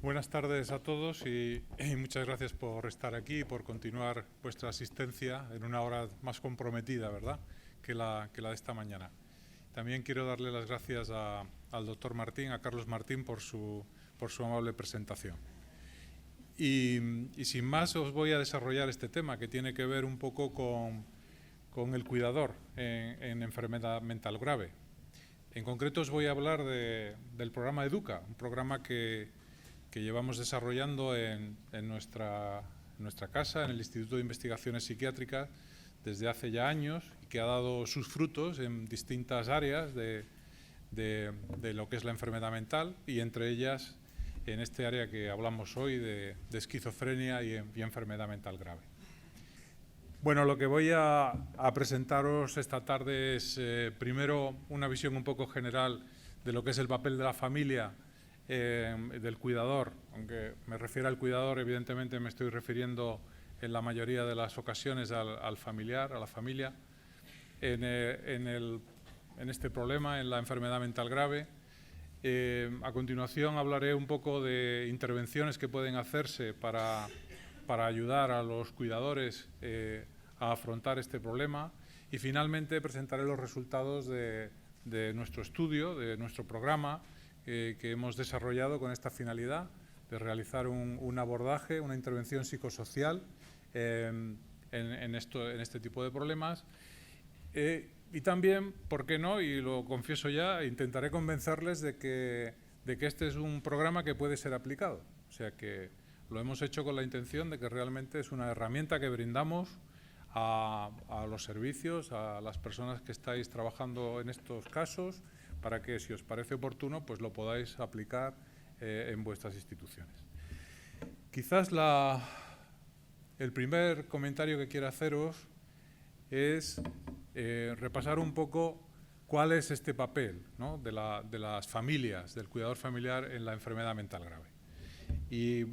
Buenas tardes a todos y muchas gracias por estar aquí y por continuar vuestra asistencia en una hora más comprometida, ¿verdad?, que la de esta mañana. También quiero darle las gracias al doctor Martín, a Carlos Martín, por su amable presentación. Y sin más os voy a desarrollar este tema que tiene que ver un poco con el cuidador en enfermedad mental grave. En concreto os voy a hablar del programa Educa, un programa que llevamos desarrollando en nuestra casa, en el Instituto de Investigaciones Psiquiátricas, desde hace ya años y que ha dado sus frutos en distintas áreas de lo que es la enfermedad mental y entre ellas en este área que hablamos hoy de esquizofrenia y enfermedad mental grave. Bueno, lo que voy a presentaros esta tarde es primero una visión un poco general de lo que es el papel de la familia, del cuidador. Aunque me refiero al cuidador, evidentemente me estoy refiriendo en la mayoría de las ocasiones al familiar, a la familia, en este problema, en la enfermedad mental grave. A continuación hablaré un poco de intervenciones que pueden hacerse para ayudar a los cuidadores a afrontar este problema y finalmente presentaré los resultados de nuestro estudio, de nuestro programa que hemos desarrollado con esta finalidad de realizar un abordaje, una intervención psicosocial en este tipo de problemas. Y también, ¿por qué no?, y lo confieso ya, intentaré convencerles de que este es un programa que puede ser aplicado. O sea que lo hemos hecho con la intención de que realmente es una herramienta que brindamos a los servicios, a las personas que estáis trabajando en estos casos, para que, si os parece oportuno, pues lo podáis aplicar en vuestras instituciones. Quizás el primer comentario que quiero haceros es repasar un poco cuál es este papel, ¿no?, de las familias, del cuidador familiar en la enfermedad mental grave. Y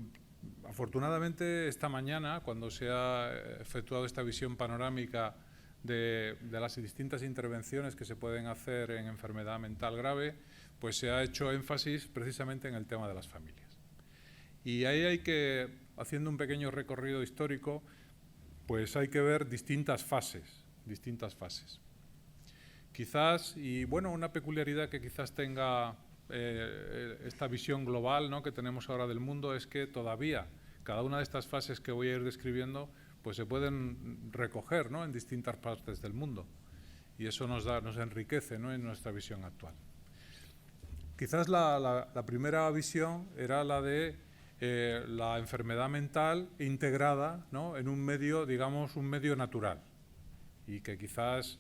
afortunadamente esta mañana, cuando se ha efectuado esta visión panorámica de las distintas intervenciones que se pueden hacer en enfermedad mental grave, pues se ha hecho énfasis precisamente en el tema de las familias. Y ahí hay que, haciendo un pequeño recorrido histórico, pues hay que ver distintas fases. Quizás, y bueno, una peculiaridad que quizás tenga esta visión global, ¿no?, que tenemos ahora del mundo, es que todavía cada una de estas fases que voy a ir describiendo pues se pueden recoger, ¿no?, en distintas partes del mundo, y eso nos enriquece, ¿no?, en nuestra visión actual. Quizás la primera visión era la de la enfermedad mental integrada, ¿no?, en un medio, digamos, un medio natural, y que quizás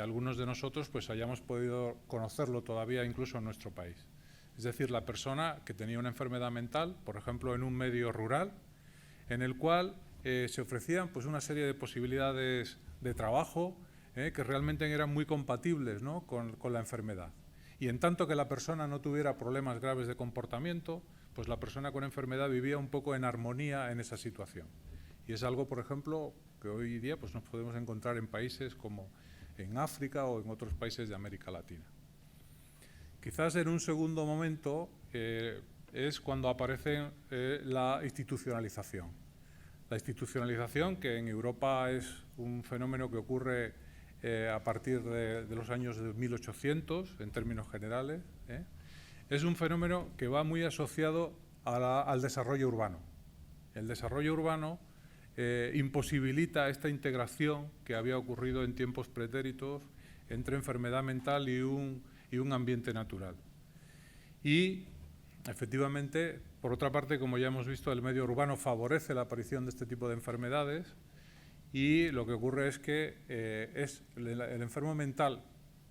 algunos de nosotros pues hayamos podido conocerlo todavía incluso en nuestro país. Es decir, la persona que tenía una enfermedad mental, por ejemplo, en un medio rural, en el cual se ofrecían pues una serie de posibilidades de trabajo que realmente eran muy compatibles, ¿no?, con la enfermedad. Y en tanto que la persona no tuviera problemas graves de comportamiento, pues la persona con enfermedad vivía un poco en armonía en esa situación. Y es algo, por ejemplo, que hoy día pues nos podemos encontrar en países como en África o en otros países de América Latina. Quizás en un segundo momento es cuando aparece la institucionalización. La institucionalización, que en Europa es un fenómeno que ocurre a partir de los años de 1800, en términos generales, es un fenómeno que va muy asociado al desarrollo urbano. El desarrollo urbano imposibilita esta integración que había ocurrido en tiempos pretéritos entre enfermedad mental y un ambiente natural. Y efectivamente, por otra parte, como ya hemos visto, el medio urbano favorece la aparición de este tipo de enfermedades y lo que ocurre es que el enfermo mental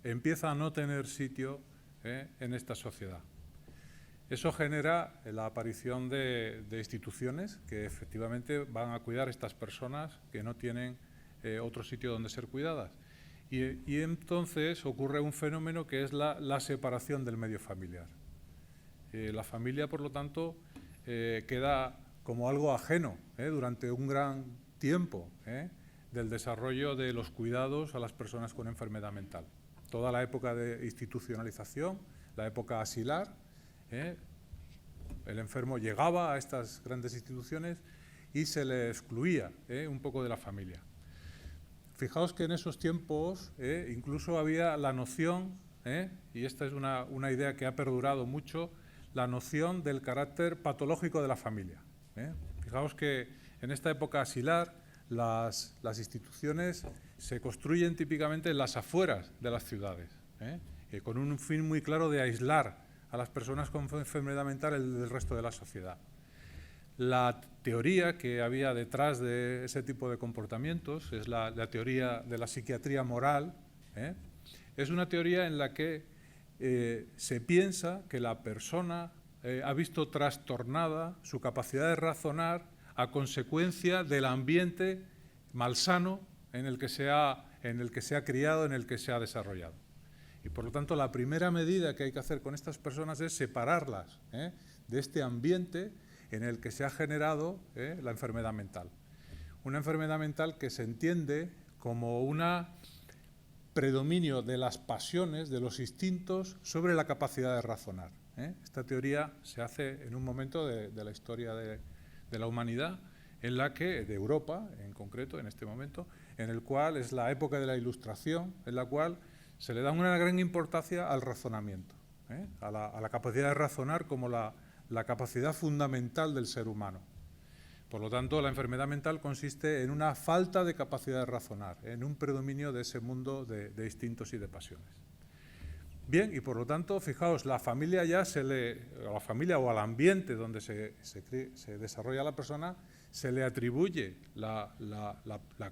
empieza a no tener sitio en esta sociedad. Eso genera la aparición de instituciones que efectivamente van a cuidar a estas personas que no tienen otro sitio donde ser cuidadas. Y entonces ocurre un fenómeno que es la separación del medio familiar. La familia, por lo tanto, queda como algo ajeno durante un gran tiempo del desarrollo de los cuidados a las personas con enfermedad mental. Toda la época de institucionalización, la época asilar, el enfermo llegaba a estas grandes instituciones y se le excluía un poco de la familia. Fijaos que en esos tiempos incluso había la noción, y esta es una idea que ha perdurado mucho, la noción del carácter patológico de la familia. Fijaos que en esta época asilar las instituciones se construyen típicamente en las afueras de las ciudades, con un fin muy claro de aislar a las personas con enfermedad mental del resto de la sociedad. La teoría que había detrás de ese tipo de comportamientos es la teoría de la psiquiatría moral. Es una teoría en la que se piensa que la persona ha visto trastornada su capacidad de razonar a consecuencia del ambiente malsano en el que se ha criado, en el que se ha desarrollado. Y por lo tanto, la primera medida que hay que hacer con estas personas es separarlas de este ambiente en el que se ha generado la enfermedad mental. Una enfermedad mental que se entiende como un predominio de las pasiones, de los instintos, sobre la capacidad de razonar. Esta teoría se hace en un momento de la historia de la humanidad, en la que, de Europa en concreto, en este momento, en el cual es la época de la Ilustración, en la cual se le da una gran importancia al razonamiento, a la capacidad de razonar como la capacidad fundamental del ser humano. Por lo tanto, la enfermedad mental consiste en una falta de capacidad de razonar, en un predominio de ese mundo de instintos y de pasiones. Bien, y por lo tanto, fijaos, la familia ya a la familia o al ambiente donde se desarrolla la persona, se le atribuye la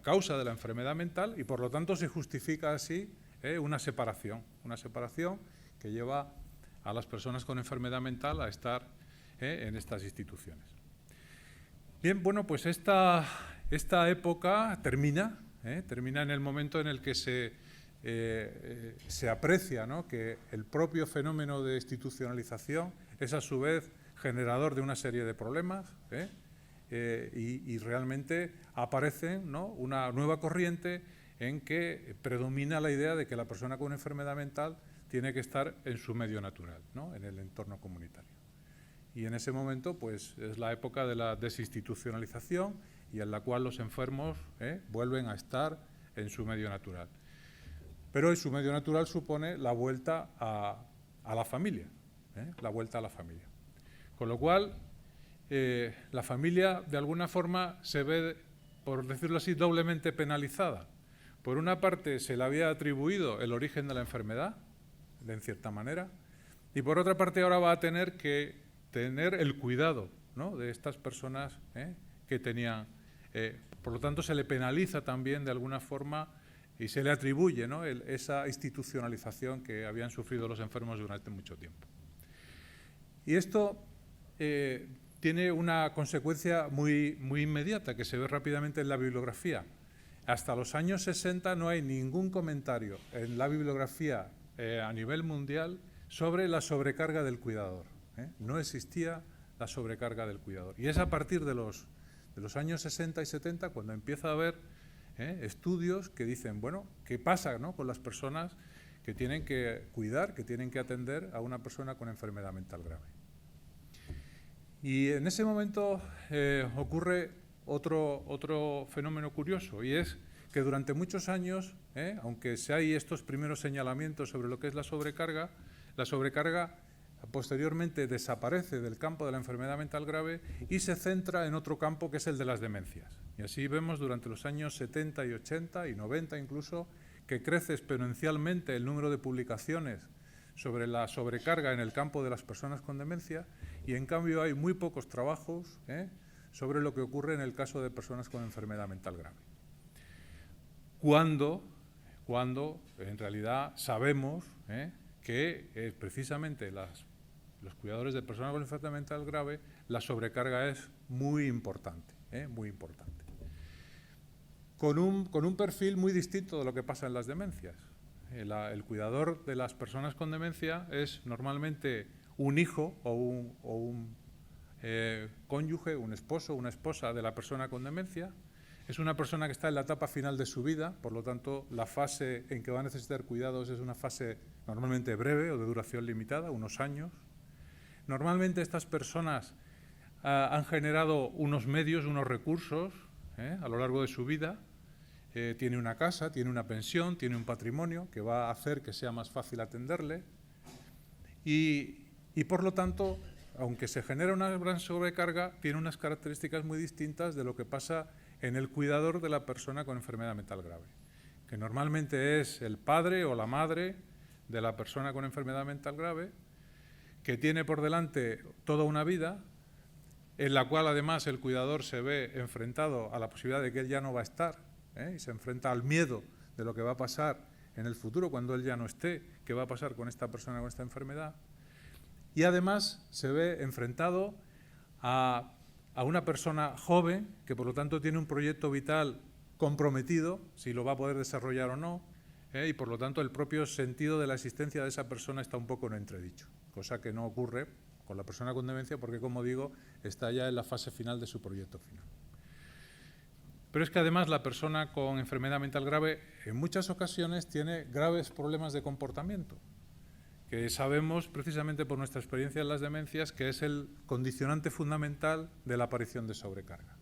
causa de la enfermedad mental y por lo tanto se justifica así una separación que lleva a las personas con enfermedad mental a estar en estas instituciones. Bien, bueno, pues esta época termina en el momento en el que se aprecia, ¿no?, que el propio fenómeno de institucionalización es a su vez generador de una serie de problemas y realmente aparece, ¿no?, una nueva corriente en que predomina la idea de que la persona con enfermedad mental tiene que estar en su medio natural, ¿no?, en el entorno comunitario. Y en ese momento pues es la época de la desinstitucionalización y en la cual los enfermos vuelven a estar en su medio natural. Pero en su medio natural supone la vuelta a la familia, la vuelta a la familia. Con lo cual, la familia de alguna forma se ve, por decirlo así, doblemente penalizada. Por una parte se le había atribuido el origen de la enfermedad, en cierta manera, y por otra parte ahora va a tener que tener el cuidado, ¿no?, de estas personas que tenían. Por lo tanto, se le penaliza también de alguna forma y se le atribuye, ¿no?, esa institucionalización que habían sufrido los enfermos durante mucho tiempo. Y esto tiene una consecuencia muy inmediata que se ve rápidamente en la bibliografía. Hasta los años 60 no hay ningún comentario en la bibliografía a nivel mundial sobre la sobrecarga del cuidador. No existía la sobrecarga del cuidador. Y es a partir de los años 60 y 70 cuando empieza a haber estudios que dicen, bueno, ¿qué pasa, ¿no?, con las personas que tienen que cuidar, que tienen que atender a una persona con enfermedad mental grave? Y en ese momento ocurre otro fenómeno curioso, y es que durante muchos años, aunque hay estos primeros señalamientos sobre lo que es la sobrecarga posteriormente desaparece del campo de la enfermedad mental grave y se centra en otro campo que es el de las demencias. Y así vemos durante los años 70 y 80 y 90 incluso que crece exponencialmente el número de publicaciones sobre la sobrecarga en el campo de las personas con demencia y en cambio hay muy pocos trabajos sobre lo que ocurre en el caso de personas con enfermedad mental grave. Cuando en realidad sabemos que precisamente los cuidadores de personas con enfermedad mental grave, la sobrecarga es muy importante, muy importante. Con un perfil muy distinto de lo que pasa en las demencias. El cuidador de las personas con demencia es normalmente un hijo o un cónyuge, un esposo o una esposa de la persona con demencia. Es una persona que está en la etapa final de su vida, por lo tanto, la fase en que va a necesitar cuidados es una fase normalmente breve o de duración limitada, unos años. Normalmente estas personas han generado unos medios, unos recursos a lo largo de su vida. Tiene una casa, tiene una pensión, tiene un patrimonio que va a hacer que sea más fácil atenderle y por lo tanto, aunque se genera una gran sobrecarga, tiene unas características muy distintas de lo que pasa en el cuidador de la persona con enfermedad mental grave, que normalmente es el padre o la madre de la persona con enfermedad mental grave, que tiene por delante toda una vida, en la cual además el cuidador se ve enfrentado a la posibilidad de que él ya no va a estar, y se enfrenta al miedo de lo que va a pasar en el futuro cuando él ya no esté, qué va a pasar con esta persona con esta enfermedad. Y además se ve enfrentado a una persona joven que por lo tanto tiene un proyecto vital comprometido, si lo va a poder desarrollar o no, y por lo tanto el propio sentido de la existencia de esa persona está un poco en entredicho, cosa que no ocurre con la persona con demencia porque, como digo, está ya en la fase final de su proyecto final. Pero es que además la persona con enfermedad mental grave en muchas ocasiones tiene graves problemas de comportamiento, que sabemos precisamente por nuestra experiencia en las demencias que es el condicionante fundamental de la aparición de sobrecarga.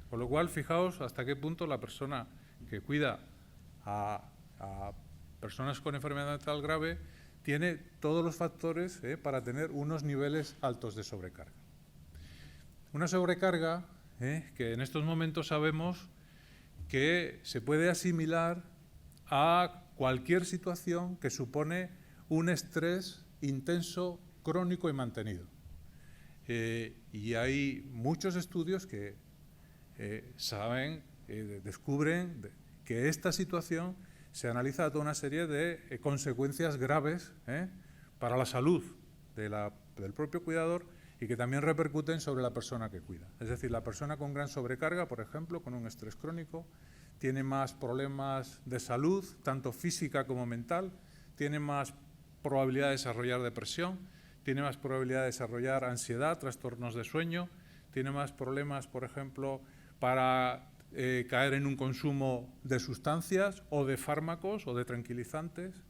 Con lo cual, fijaos hasta qué punto la persona que cuida a personas con enfermedad mental grave tiene todos los factores para tener unos niveles altos de sobrecarga. Una sobrecarga que en estos momentos sabemos que se puede asimilar a cualquier situación que supone un estrés intenso, crónico y mantenido. Y hay muchos estudios que descubren que esta situación se analiza toda una serie de consecuencias graves para la salud del propio cuidador y que también repercuten sobre la persona que cuida. Es decir, la persona con gran sobrecarga, por ejemplo, con un estrés crónico, tiene más problemas de salud, tanto física como mental, tiene más probabilidad de desarrollar depresión, tiene más probabilidad de desarrollar ansiedad, trastornos de sueño, tiene más problemas, por ejemplo, para caer en un consumo de sustancias o de fármacos o de tranquilizantes.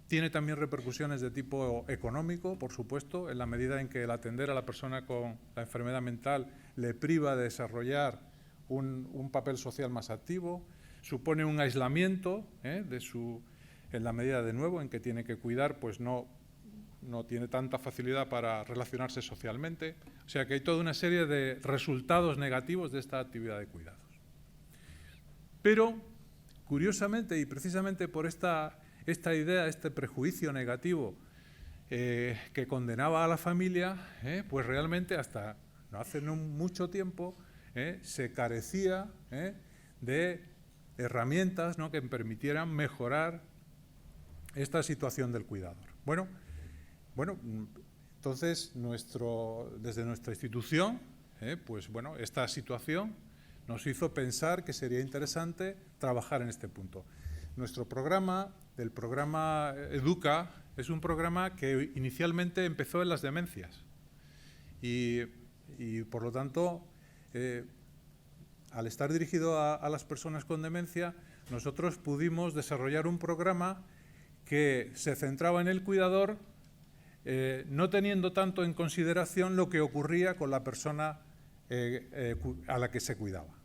Tiene también repercusiones de tipo económico, por supuesto, en la medida en que el atender a la persona con la enfermedad mental le priva de desarrollar un papel social más activo, supone un aislamiento en la medida de nuevo en que tiene que cuidar, pues no tiene tanta facilidad para relacionarse socialmente. O sea que hay toda una serie de resultados negativos de esta actividad de cuidados. Pero, curiosamente, y precisamente por esta idea, este prejuicio negativo que condenaba a la familia, pues realmente hasta no hace mucho tiempo se carecía de herramientas que permitieran mejorar esta situación del cuidador. Bueno, entonces desde nuestra institución, pues bueno, esta situación nos hizo pensar que sería interesante trabajar en este punto. Nuestro programa, el programa Educa, es un programa que inicialmente empezó en las demencias y por lo tanto, al estar dirigido a las personas con demencia, nosotros pudimos desarrollar un programa que se centraba en el cuidador, no teniendo tanto en consideración lo que ocurría con la persona a la que se cuidaba.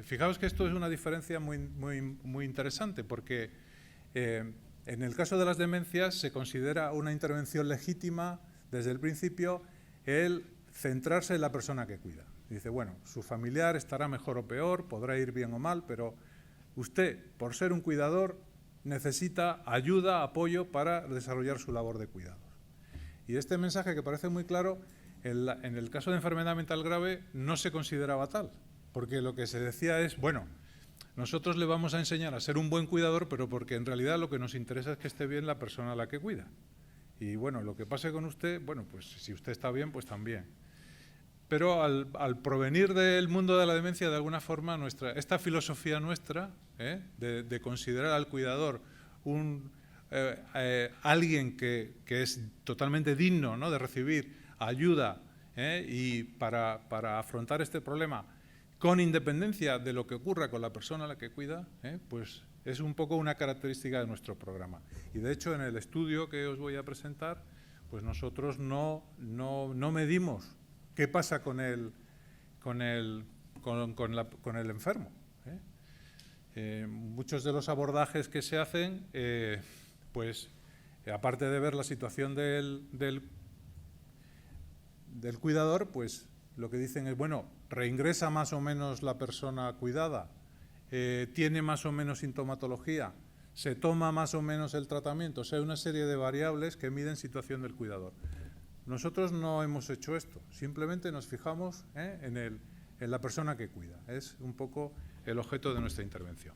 Fijaos que esto es una diferencia muy interesante porque en el caso de las demencias se considera una intervención legítima desde el principio el centrarse en la persona que cuida. Dice, bueno, su familiar estará mejor o peor, podrá ir bien o mal, pero usted, por ser un cuidador, necesita ayuda, apoyo para desarrollar su labor de cuidados. Y este mensaje, que parece muy claro, en el caso de enfermedad mental grave no se consideraba tal, porque lo que se decía es, bueno, nosotros le vamos a enseñar a ser un buen cuidador, pero porque en realidad lo que nos interesa es que esté bien la persona a la que cuida. Y bueno, lo que pase con usted, bueno, pues si usted está bien, pues también. Pero al provenir del mundo de la demencia, de alguna forma, esta filosofía nuestra, de considerar al cuidador alguien que es totalmente digno, ¿no?, de recibir ayuda y para afrontar este problema con independencia de lo que ocurra con la persona a la que cuida, pues es un poco una característica de nuestro programa. Y de hecho, en el estudio que os voy a presentar, pues nosotros no medimos qué pasa con el enfermo. Muchos de los abordajes que se hacen, pues aparte de ver la situación del cuidador, pues lo que dicen es, bueno, reingresa más o menos la persona cuidada, tiene más o menos sintomatología, se toma más o menos el tratamiento, o sea, hay una serie de variables que miden situación del cuidador. Nosotros no hemos hecho esto, simplemente nos fijamos en la persona que cuida. Es un poco el objeto de nuestra intervención.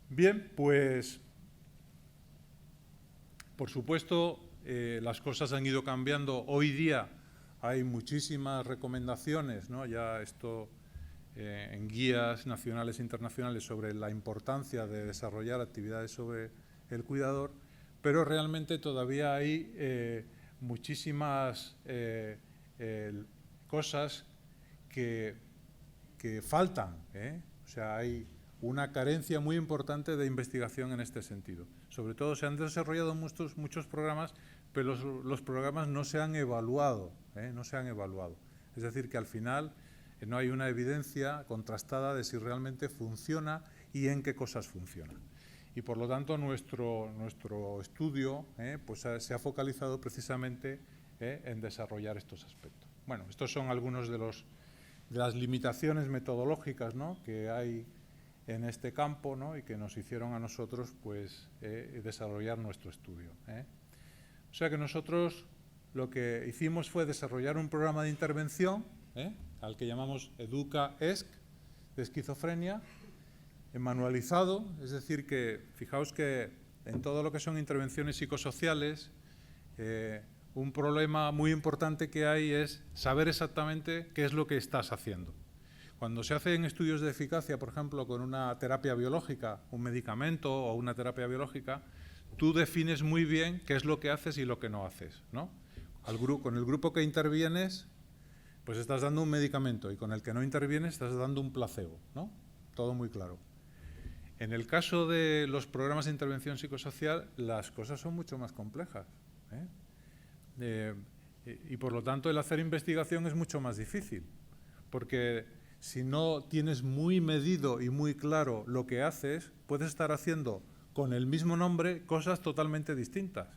Bien, pues, por supuesto, las cosas han ido cambiando. Hoy día hay muchísimas recomendaciones, ¿no? Ya esto en guías nacionales e internacionales sobre la importancia de desarrollar actividades sobre el cuidador, pero realmente todavía hay muchísimas cosas que faltan, O sea, hay una carencia muy importante de investigación en este sentido. Sobre todo se han desarrollado muchos programas, pero los programas no se han evaluado, no se han evaluado. Es decir, que al final no hay una evidencia contrastada de si realmente funciona y en qué cosas funciona. Y por lo tanto nuestro estudio pues se ha focalizado precisamente en desarrollar estos aspectos. Bueno, estos son algunos de las limitaciones metodológicas, ¿no?, que hay en este campo, ¿no?, y que nos hicieron a nosotros pues desarrollar nuestro estudio. O sea que nosotros lo que hicimos fue desarrollar un programa de intervención al que llamamos Educa-ESC de esquizofrenia, manualizado, es decir que fijaos que en todo lo que son intervenciones psicosociales un problema muy importante que hay es saber exactamente qué es lo que estás haciendo. Cuando se hacen estudios de eficacia, por ejemplo, con una terapia biológica, un medicamento o una terapia biológica, tú defines muy bien qué es lo que haces y lo que no haces, ¿no? Con el grupo que intervienes, pues estás dando un medicamento, y con el que no intervienes estás dando un placebo, ¿no? Todo muy claro. En el caso de los programas de intervención psicosocial, las cosas son mucho más complejas, y por lo tanto el hacer investigación es mucho más difícil, porque si no tienes muy medido y muy claro lo que haces, puedes estar haciendo con el mismo nombre cosas totalmente distintas.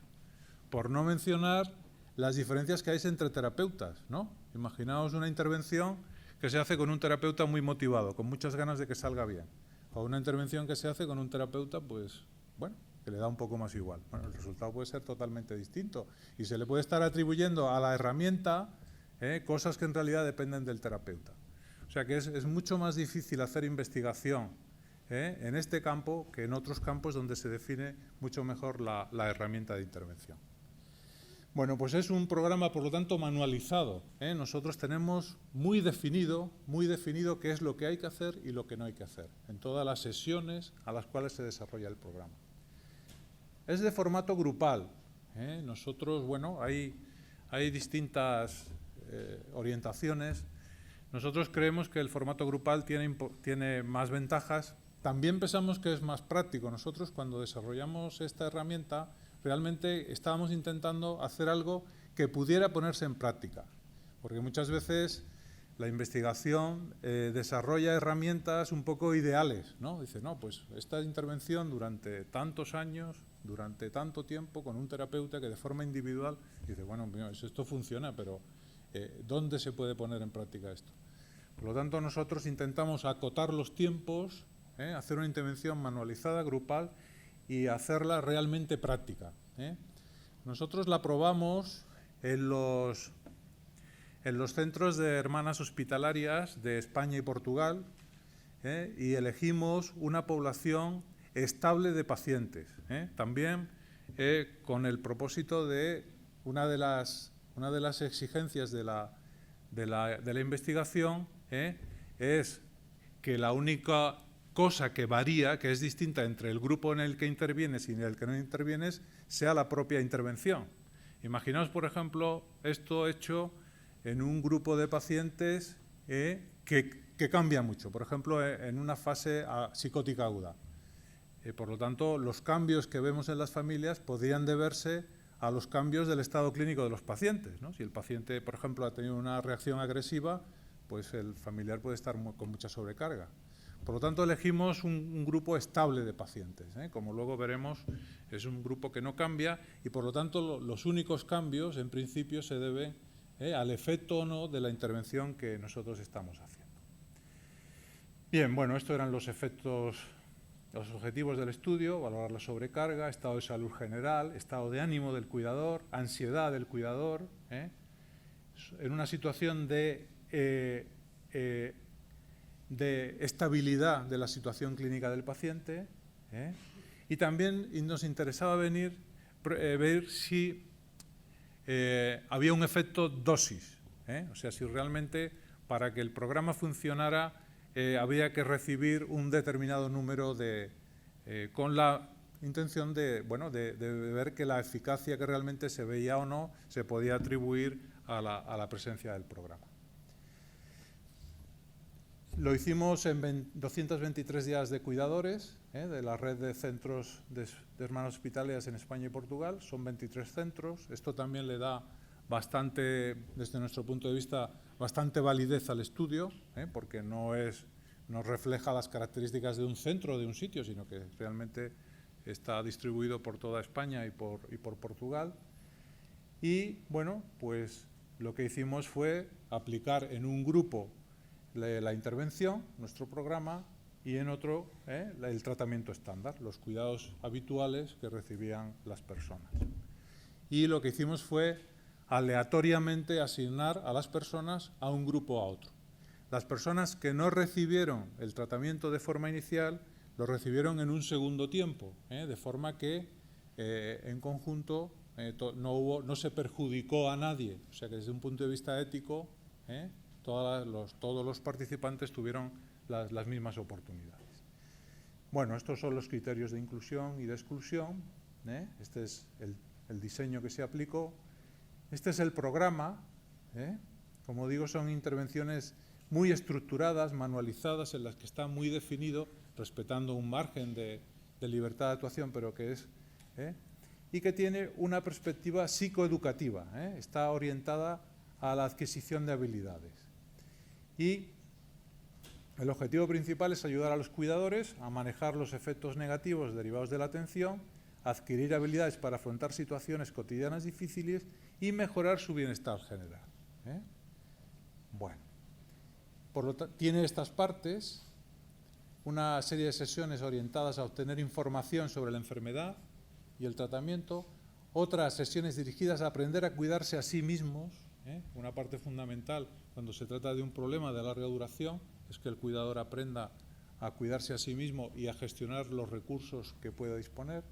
Por no mencionar las diferencias que hay entre terapeutas, ¿no? Imaginaos una intervención que se hace con un terapeuta muy motivado, con muchas ganas de que salga bien, o una intervención que se hace con un terapeuta, pues, bueno, que le da un poco más igual. Bueno, el resultado puede ser totalmente distinto y se le puede estar atribuyendo a la herramienta cosas que en realidad dependen del terapeuta. O sea que es mucho más difícil hacer investigación en este campo que en otros campos donde se define mucho mejor la herramienta de intervención. Bueno, pues es un programa, por lo tanto, manualizado. Nosotros tenemos muy definido qué es lo que hay que hacer y lo que no hay que hacer en todas las sesiones a las cuales se desarrolla el programa. Es de formato grupal. Nosotros, bueno, hay distintas orientaciones. Nosotros creemos que el formato grupal tiene más ventajas. También pensamos que es más práctico. Nosotros, cuando desarrollamos esta herramienta, realmente estábamos intentando hacer algo que pudiera ponerse en práctica, porque muchas veces la investigación desarrolla herramientas un poco ideales, ¿no? Dice, no, pues esta intervención durante tantos años, durante tanto tiempo, con un terapeuta que de forma individual, dice, bueno, esto funciona, pero ¿dónde se puede poner en práctica esto? Por lo tanto, nosotros intentamos acotar los tiempos, hacer una intervención manualizada, grupal, y hacerla realmente práctica. Nosotros la probamos en los centros de hermanas hospitalarias de España y Portugal, y elegimos una población estable de pacientes, también con el propósito de una de las exigencias de la investigación es que la única cosa que varía, que es distinta entre el grupo en el que intervienes y en el que no intervienes, sea la propia intervención. Imaginaos, por ejemplo, esto hecho en un grupo de pacientes que cambia mucho, por ejemplo, en una fase psicótica aguda. Por lo tanto, los cambios que vemos en las familias podrían deberse a los cambios del estado clínico de los pacientes, ¿no? Si el paciente, por ejemplo, ha tenido una reacción agresiva, pues el familiar puede estar con mucha sobrecarga. Por lo tanto, elegimos un grupo estable de pacientes, ¿eh? Como luego veremos, es un grupo que no cambia y, por lo tanto, los únicos cambios, en principio, se deben al efecto o no de la intervención que nosotros estamos haciendo. Bien, bueno, estos eran los efectos, los objetivos del estudio: valorar la sobrecarga, estado de salud general, estado de ánimo del cuidador, ansiedad del cuidador, en una situación de estabilidad de la situación clínica del paciente, y también nos interesaba ver si había un efecto dosis, o sea, si realmente para que el programa funcionara había que recibir un determinado número con la intención de ver que la eficacia que realmente se veía o no se podía atribuir a la presencia del programa. Lo hicimos en 223 días de cuidadores, de la red de centros de hermanos hospitalarias en España y Portugal. Son 23 centros. Esto también le da bastante, desde nuestro punto de vista, bastante validez al estudio, porque no refleja las características de un centro o de un sitio, sino que realmente está distribuido por toda España y por Portugal. Y, bueno, pues lo que hicimos fue aplicar en un grupo la intervención, nuestro programa, y en otro el tratamiento estándar, los cuidados habituales que recibían las personas. Y lo que hicimos fue aleatoriamente asignar a las personas a un grupo o a otro. Las personas que no recibieron el tratamiento de forma inicial lo recibieron en un segundo tiempo, de forma que en conjunto no se perjudicó a nadie. O sea que desde un punto de vista ético, todos los participantes tuvieron las mismas oportunidades. Bueno, estos son los criterios de inclusión y de exclusión. Este es el diseño que se aplicó. Este es el programa. Como digo, son intervenciones muy estructuradas, manualizadas, en las que está muy definido, respetando un margen de libertad de actuación, pero que es... y que tiene una perspectiva psicoeducativa. Está orientada a la adquisición de habilidades. Y el objetivo principal es ayudar a los cuidadores a manejar los efectos negativos derivados de la atención, adquirir habilidades para afrontar situaciones cotidianas difíciles y mejorar su bienestar general. Bueno, tiene estas partes, una serie de sesiones orientadas a obtener información sobre la enfermedad y el tratamiento, otras sesiones dirigidas a aprender a cuidarse a sí mismos. Una parte fundamental cuando se trata de un problema de larga duración es que el cuidador aprenda a cuidarse a sí mismo y a gestionar los recursos que pueda disponer.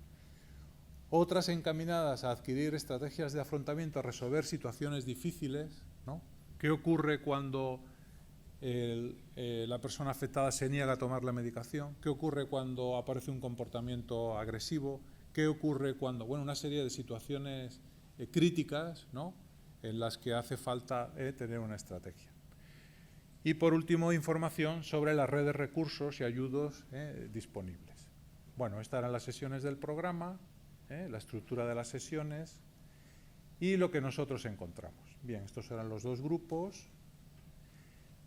Otras encaminadas a adquirir estrategias de afrontamiento, a resolver situaciones difíciles, ¿no? ¿Qué ocurre cuando la persona afectada se niega a tomar la medicación? ¿Qué ocurre cuando aparece un comportamiento agresivo? ¿Qué ocurre cuando, una serie de situaciones críticas, ¿no?, en las que hace falta tener una estrategia? Y por último, información sobre la red de recursos y ayudos disponibles. Bueno, estas eran las sesiones del programa, la estructura de las sesiones y lo que nosotros encontramos. Bien, estos eran los dos grupos.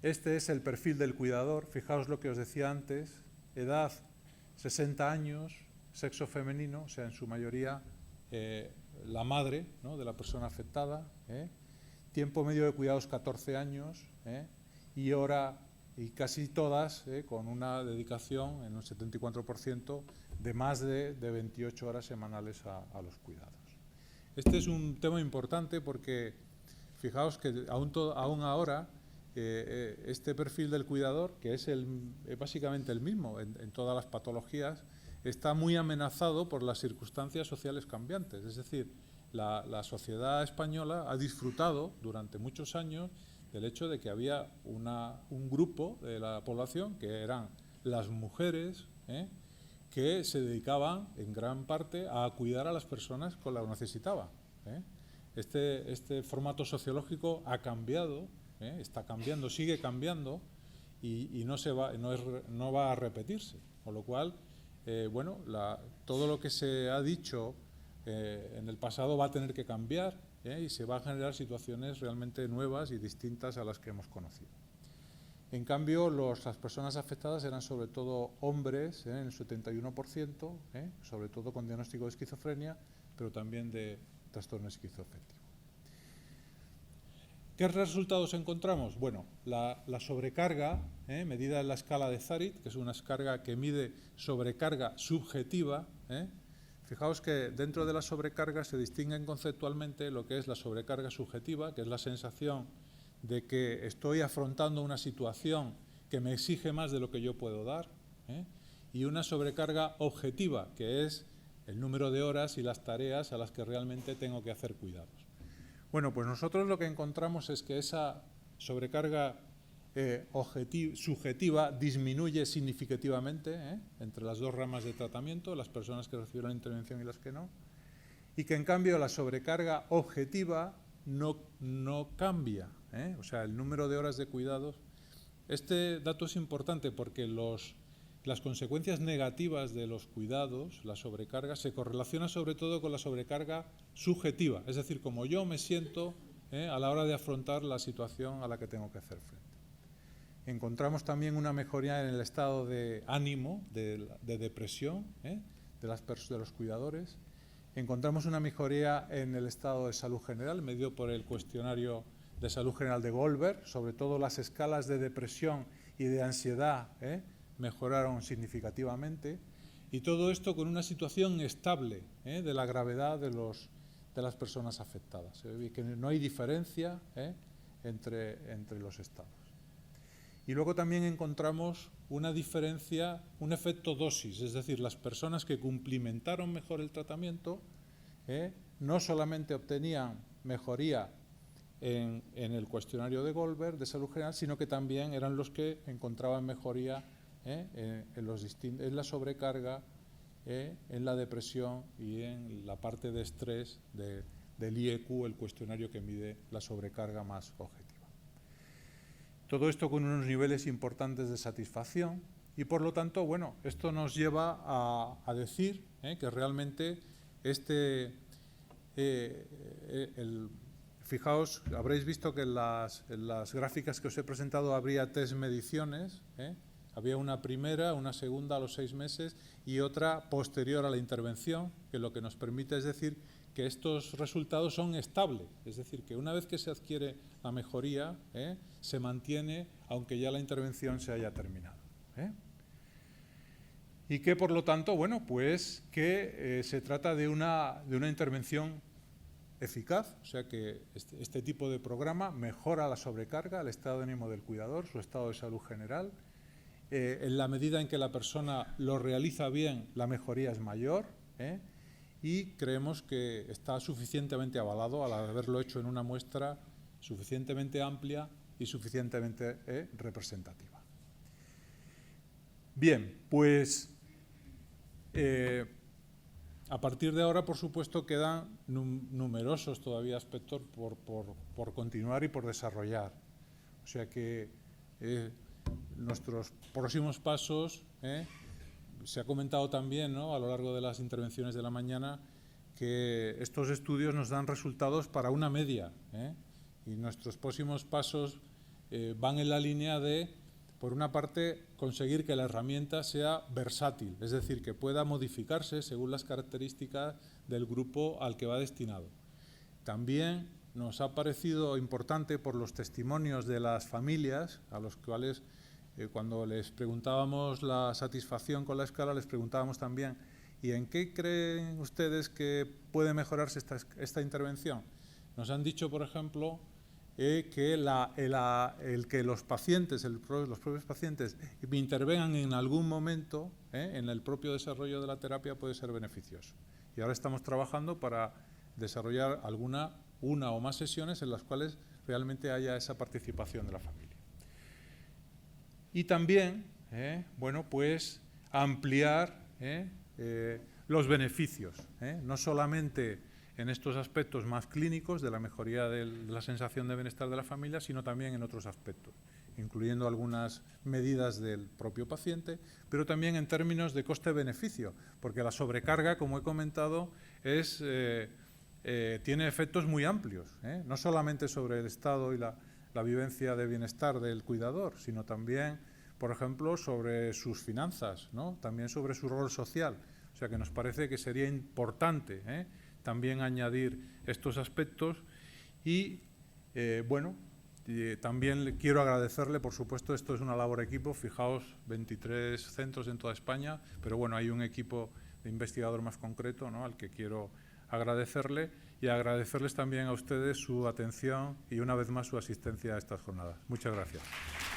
Este es el perfil del cuidador. Fijaos lo que os decía antes: edad 60 años, sexo femenino, o sea, en su mayoría la madre, ¿no?, de la persona afectada, tiempo medio de cuidados 14 años, y casi todas con una dedicación en un 74% de más de 28 horas semanales a los cuidados. Este es un tema importante porque fijaos que aún ahora este perfil del cuidador, que es básicamente el mismo en todas las patologías, está muy amenazado por las circunstancias sociales cambiantes. Es decir, la sociedad española ha disfrutado durante muchos años del hecho de que había un grupo de la población, que eran las mujeres, que se dedicaban en gran parte a cuidar a las personas que lo necesitaban. Este formato sociológico ha cambiado, está cambiando, sigue cambiando, y no va a repetirse. Con lo cual, todo lo que se ha dicho en el pasado va a tener que cambiar y se va a generar situaciones realmente nuevas y distintas a las que hemos conocido. En cambio, las personas afectadas eran sobre todo hombres, en el 71%, sobre todo con diagnóstico de esquizofrenia, pero también de trastorno esquizoafectivo. ¿Qué resultados encontramos? Bueno, la sobrecarga, medida en la escala de Zarit, que es una escala que mide sobrecarga subjetiva. Fijaos que dentro de la sobrecarga se distinguen conceptualmente lo que es la sobrecarga subjetiva, que es la sensación de que estoy afrontando una situación que me exige más de lo que yo puedo dar, y una sobrecarga objetiva, que es el número de horas y las tareas a las que realmente tengo que hacer cuidados. Bueno, pues nosotros lo que encontramos es que esa sobrecarga subjetiva disminuye significativamente entre las dos ramas de tratamiento, las personas que recibieron intervención y las que no, y que en cambio la sobrecarga objetiva no cambia, o sea, el número de horas de cuidados. Este dato es importante porque las consecuencias negativas de los cuidados, la sobrecarga, se correlaciona sobre todo con la sobrecarga subjetiva, es decir, como yo me siento a la hora de afrontar la situación a la que tengo que hacer frente. Encontramos también una mejoría en el estado de ánimo, de depresión de los cuidadores. Encontramos una mejoría en el estado de salud general, medido por el cuestionario de salud general de Goldberg, sobre todo las escalas de depresión y de ansiedad mejoraron significativamente, y todo esto con una situación estable de la gravedad de las personas afectadas, que no hay diferencia entre los estados. Y luego también encontramos una diferencia, un efecto dosis, es decir, las personas que cumplimentaron mejor el tratamiento no solamente obtenían mejoría en el cuestionario de Goldberg de salud general, sino que también eran los que encontraban mejoría en la sobrecarga, en la depresión y en la parte de estrés del IEQ, el cuestionario que mide la sobrecarga más objetiva. Todo esto con unos niveles importantes de satisfacción y, por lo tanto, bueno, esto nos lleva a decir que realmente fijaos, habréis visto que en las gráficas que os he presentado habría 3 mediciones, había una primera, una segunda a los 6 meses y otra posterior a la intervención, que lo que nos permite es decir que estos resultados son estables, es decir, que una vez que se adquiere la mejoría, se mantiene aunque ya la intervención se haya terminado. Y que, por lo tanto, bueno, pues que se trata de una intervención eficaz, o sea que este tipo de programa mejora la sobrecarga, el estado de ánimo del cuidador, su estado de salud general. En la medida en que la persona lo realiza bien, la mejoría es mayor, y creemos que está suficientemente avalado al haberlo hecho en una muestra suficientemente amplia y suficientemente representativa. Bien, pues a partir de ahora, por supuesto, quedan numerosos todavía aspectos por continuar y por desarrollar. O sea que nuestros próximos pasos, se ha comentado también, ¿no?, a lo largo de las intervenciones de la mañana, que estos estudios nos dan resultados para una media, y nuestros próximos pasos van en la línea de, por una parte, conseguir que la herramienta sea versátil, es decir, que pueda modificarse según las características del grupo al que va destinado. También nos ha parecido importante por los testimonios de las familias, a los cuales cuando les preguntábamos la satisfacción con la escala, les preguntábamos también ¿y en qué creen ustedes que puede mejorarse esta intervención? Nos han dicho, por ejemplo, que el que los pacientes, los propios pacientes, intervengan en algún momento en el propio desarrollo de la terapia puede ser beneficioso. Y ahora estamos trabajando para desarrollar una o más sesiones en las cuales realmente haya esa participación de la familia. Y también, bueno, pues ampliar los beneficios, no solamente en estos aspectos más clínicos de la mejoría de la sensación de bienestar de la familia, sino también en otros aspectos. incluyendo algunas medidas del propio paciente, pero también en términos de coste-beneficio, porque la sobrecarga, como he comentado, tiene efectos muy amplios, no solamente sobre el estado y la vivencia de bienestar del cuidador, sino también, por ejemplo, sobre sus finanzas, ¿no? También sobre su rol social. O sea que nos parece que sería importante también añadir estos aspectos y, también quiero agradecerle, por supuesto, esto es una labor equipo, fijaos, 23 centros en toda España, pero bueno, hay un equipo de investigador más concreto, ¿no?, al que quiero agradecerle y agradecerles también a ustedes su atención y una vez más su asistencia a estas jornadas. Muchas gracias.